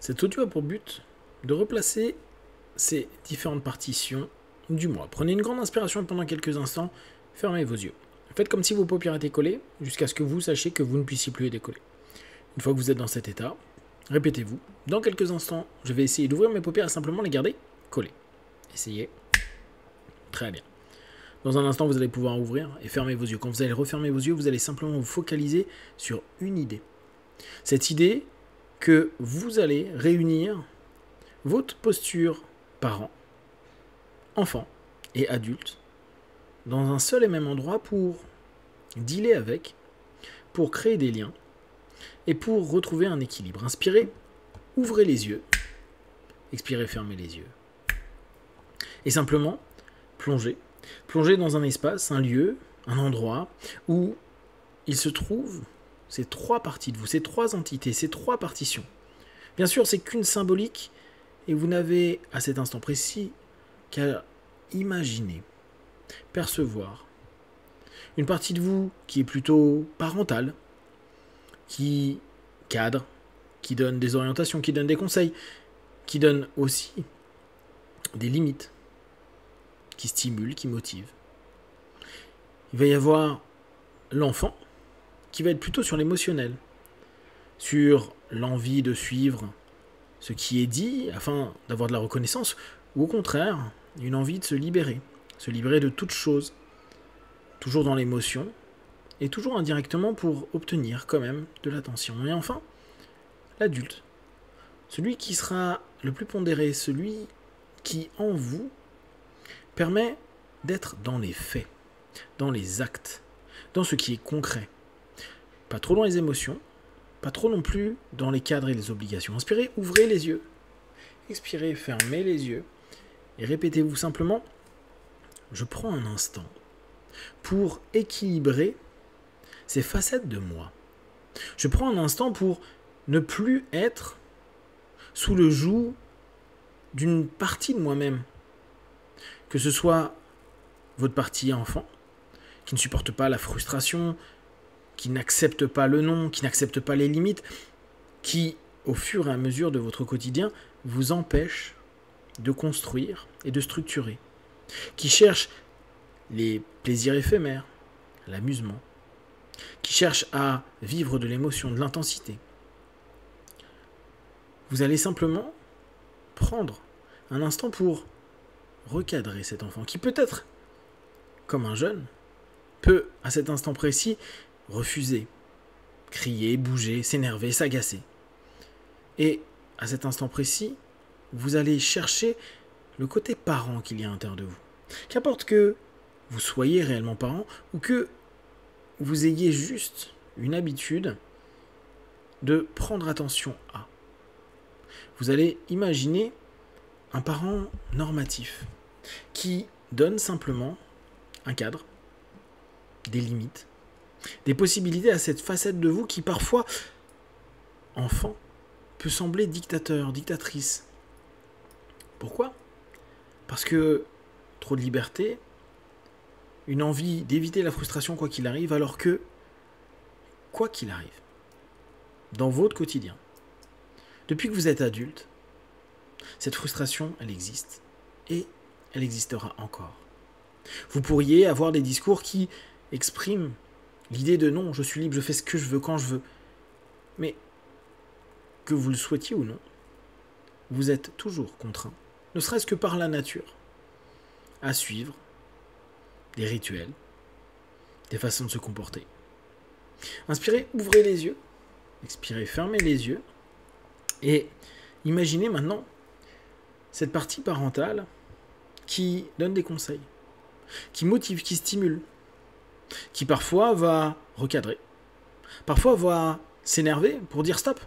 Cet audio a pour but de replacer ces différentes partitions du mois. Prenez une grande inspiration pendant quelques instants, fermez vos yeux. Faites comme si vos paupières étaient collées, jusqu'à ce que vous sachiez que vous ne puissiez plus les décoller. Une fois que vous êtes dans cet état, répétez-vous. Dans quelques instants, je vais essayer d'ouvrir mes paupières et simplement les garder collées. Essayez. Très bien. Dans un instant, vous allez pouvoir ouvrir et fermer vos yeux. Quand vous allez refermer vos yeux, vous allez simplement vous focaliser sur une idée. Cette idée que vous allez réunir votre posture parent, enfant et adulte dans un seul et même endroit pour dealer avec, pour créer des liens et pour retrouver un équilibre. Inspirez, ouvrez les yeux, expirez, fermez les yeux. Et simplement, plongez dans un espace, un lieu, un endroit où il se trouve ces trois parties de vous, ces trois entités, ces trois partitions. Bien sûr, c'est qu'une symbolique et vous n'avez à cet instant précis qu'à imaginer, percevoir une partie de vous qui est plutôt parentale, qui cadre, qui donne des orientations, qui donne des conseils, qui donne aussi des limites, qui stimule, qui motive. Il va y avoir l'enfant qui va être plutôt sur l'émotionnel, sur l'envie de suivre ce qui est dit afin d'avoir de la reconnaissance, ou au contraire, une envie de se libérer de toute chose, toujours dans l'émotion, et toujours indirectement pour obtenir quand même de l'attention. Et enfin, l'adulte, celui qui sera le plus pondéré, celui qui en vous permet d'être dans les faits, dans les actes, dans ce qui est concret. Pas trop dans les émotions, pas trop non plus dans les cadres et les obligations. Inspirez, ouvrez les yeux. Expirez, fermez les yeux. Et répétez-vous simplement, je prends un instant pour équilibrer ces facettes de moi. Je prends un instant pour ne plus être sous le joug d'une partie de moi-même. Que ce soit votre partie enfant, qui ne supporte pas la frustration, qui n'accepte pas le non, qui n'accepte pas les limites, qui, au fur et à mesure de votre quotidien, vous empêche de construire et de structurer, qui cherche les plaisirs éphémères, l'amusement, qui cherche à vivre de l'émotion, de l'intensité. Vous allez simplement prendre un instant pour recadrer cet enfant, qui peut-être, comme un jeune, peut, à cet instant précis, refuser, crier, bouger, s'énerver, s'agacer. Et à cet instant précis, vous allez chercher le côté parent qu'il y a à l'intérieur de vous. Qu'importe que vous soyez réellement parent ou que vous ayez juste une habitude de prendre attention à. Vous allez imaginer un parent normatif qui donne simplement un cadre, des limites, des possibilités à cette facette de vous qui parfois, enfant, peut sembler dictateur, dictatrice. Pourquoi ? Parce que trop de liberté, une envie d'éviter la frustration quoi qu'il arrive, alors que, quoi qu'il arrive, dans votre quotidien, depuis que vous êtes adulte, cette frustration, elle existe et elle existera encore. Vous pourriez avoir des discours qui expriment l'idée de non, je suis libre, je fais ce que je veux quand je veux. Mais que vous le souhaitiez ou non, vous êtes toujours contraint, ne serait-ce que par la nature, à suivre des rituels, des façons de se comporter. Inspirez, ouvrez les yeux. Expirez, fermez les yeux. Et imaginez maintenant cette partie parentale qui donne des conseils, qui motive, qui stimule, qui parfois va recadrer, parfois va s'énerver pour dire stop.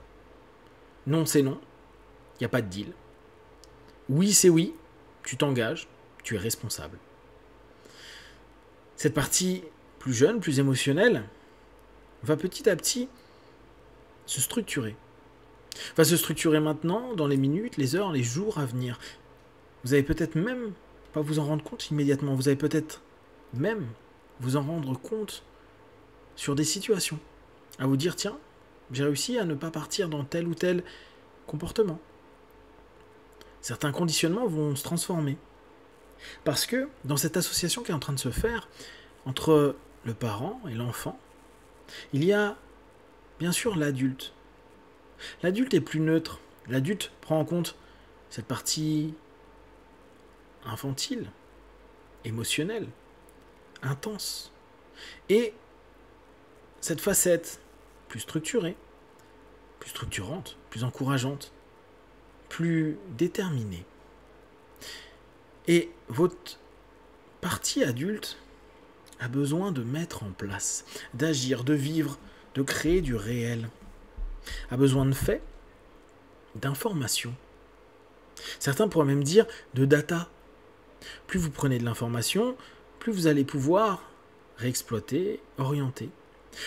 Non, c'est non, il n'y a pas de deal. Oui, c'est oui, tu t'engages, tu es responsable. Cette partie plus jeune, plus émotionnelle, va petit à petit se structurer. Va se structurer maintenant dans les minutes, les heures, les jours à venir. Vous allez peut-être même pas vous en rendre compte immédiatement. Vous allez peut-être même vous en rendre compte sur des situations. À vous dire, tiens, j'ai réussi à ne pas partir dans telle ou telle comportements. Certains conditionnements vont se transformer. Parce que dans cette association qui est en train de se faire entre le parent et l'enfant, il y a bien sûr l'adulte. L'adulte est plus neutre. L'adulte prend en compte cette partie infantile, émotionnelle, intense. Et cette facette plus structurée, plus structurante, plus encourageante, plus déterminée. Et votre partie adulte a besoin de mettre en place, d'agir, de vivre, de créer du réel. A besoin de faits, d'informations. Certains pourraient même dire de data. Plus vous prenez de l'information, plus vous allez pouvoir réexploiter, orienter.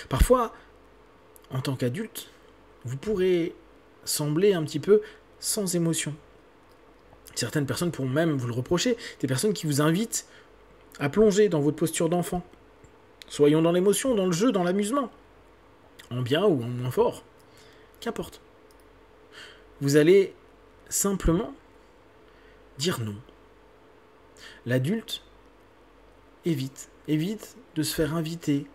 Parfois, en tant qu'adulte, vous pourrez sembler un petit peu sans émotion. Certaines personnes pourront même vous le reprocher, des personnes qui vous invitent à plonger dans votre posture d'enfant. Soyons dans l'émotion, dans le jeu, dans l'amusement. En bien ou en moins fort. Qu'importe. Vous allez simplement dire non. L'adulte évite de se faire inviter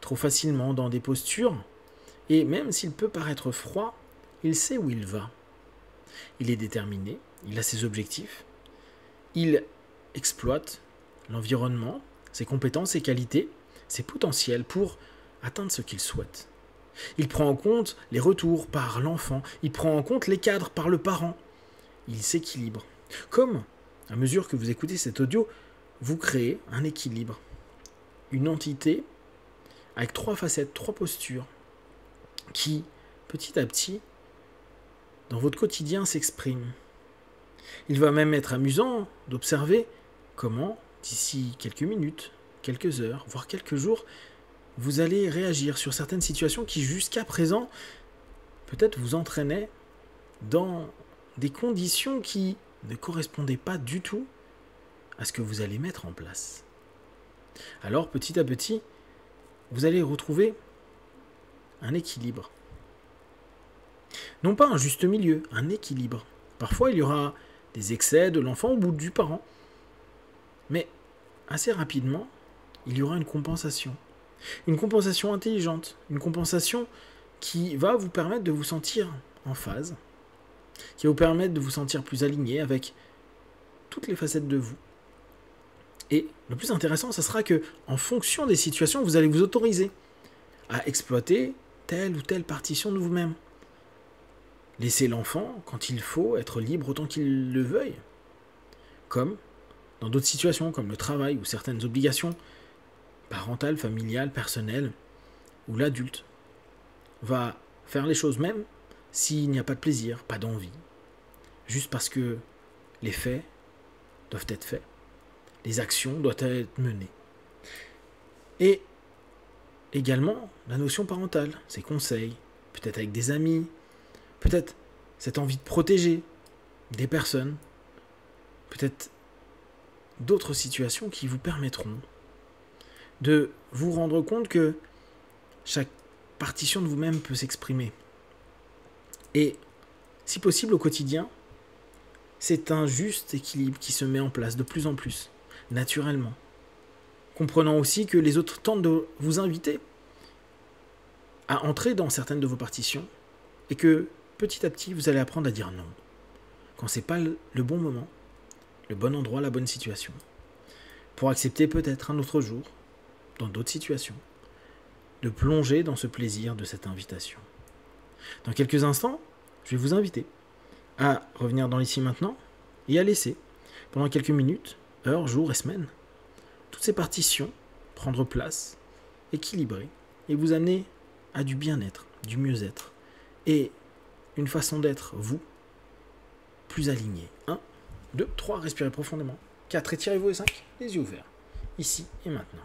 trop facilement dans des postures, et même s'il peut paraître froid, il sait où il va. Il est déterminé, il a ses objectifs, il exploite l'environnement, ses compétences, ses qualités, ses potentiels pour atteindre ce qu'il souhaite. Il prend en compte les retours par l'enfant, il prend en compte les cadres par le parent. Il s'équilibre. Comme, à mesure que vous écoutez cet audio, vous créez un équilibre. Une entité avec 3 facettes, 3 postures qui, petit à petit, dans votre quotidien s'expriment. Il va même être amusant d'observer comment, d'ici quelques minutes, quelques heures, voire quelques jours, vous allez réagir sur certaines situations qui, jusqu'à présent, peut-être vous entraînaient dans des conditions qui ne correspondaient pas du tout à ce que vous allez mettre en place. Alors, petit à petit, vous allez retrouver un équilibre. Non pas un juste milieu, un équilibre. Parfois, il y aura des excès de l'enfant au bout du parent. Mais assez rapidement, il y aura une compensation. Une compensation intelligente, une compensation qui va vous permettre de vous sentir en phase, qui va vous permettre de vous sentir plus aligné avec toutes les facettes de vous. Et le plus intéressant, ce sera que, en fonction des situations, vous allez vous autoriser à exploiter telle ou telle partition de vous-même. Laissez l'enfant, quand il faut, être libre autant qu'il le veuille. Comme dans d'autres situations, comme le travail ou certaines obligations parentales, familiales, personnelles, où l'adulte va faire les choses même s'il n'y a pas de plaisir, pas d'envie. Juste parce que les faits doivent être faits. Les actions doivent être menées. Et également, la notion parentale, ses conseils, peut-être avec des amis, peut-être cette envie de protéger des personnes, peut-être d'autres situations qui vous permettront de vous rendre compte que chaque partition de vous-même peut s'exprimer. Et, si possible au quotidien, c'est un juste équilibre qui se met en place de plus en plus, naturellement. Comprenant aussi que les autres tentent de vous inviter à entrer dans certaines de vos partitions et que petit à petit, vous allez apprendre à dire non. Quand c'est pas le bon moment, le bon endroit, la bonne situation. Pour accepter peut-être un autre jour, dans d'autres situations, de plonger dans ce plaisir de cette invitation. Dans quelques instants, je vais vous inviter à revenir dans l'ici maintenant et à laisser, pendant quelques minutes, heures, jours et semaines, toutes ces partitions prendre place, équilibrer et vous amener à du bien-être, du mieux-être et une façon d'être, vous, plus aligné. 1, 2, 3, respirez profondément. 4, étirez-vous et 5, les yeux ouverts. Ici et maintenant.